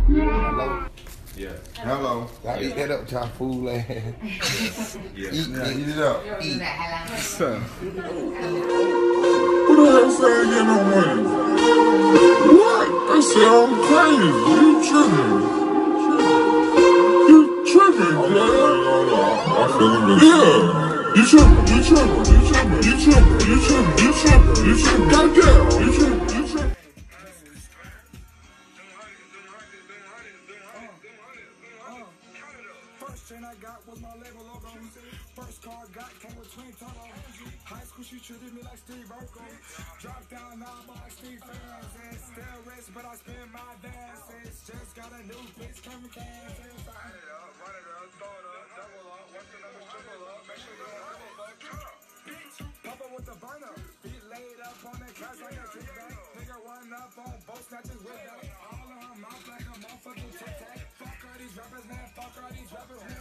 Hello? Yeah. Hello. Y'all eat that up, y'all fool ass. Yeah. Eat it up. Eat. Who the hell said get no money? What? They say I'm crazy. You tripping. You tripping, man. I feel him. Yeah. You tripping. You tripping. You tripping. You tripping. You tripping. You tripping. You tripping. Goddamn. You tripping. You tripping. First chain I got was my label logo. First car I got came with twin turbo. High school she treated me like Steve Urkel. Dropped down now I'm like Steve Francis. Still rich but I spend my dances. Just got a new bitch coming Kansas. Run it up, throw it up, double up. What's the number, triple up? Make sure you don't double up. Bitch, pop up with the burner. Feet laid up on the couch like a kickback. Nigga run up on both snatches with that. All on her mouth like a motherfucking tic tac. Fuck all these rappers, man. Fuck all these rappers, man.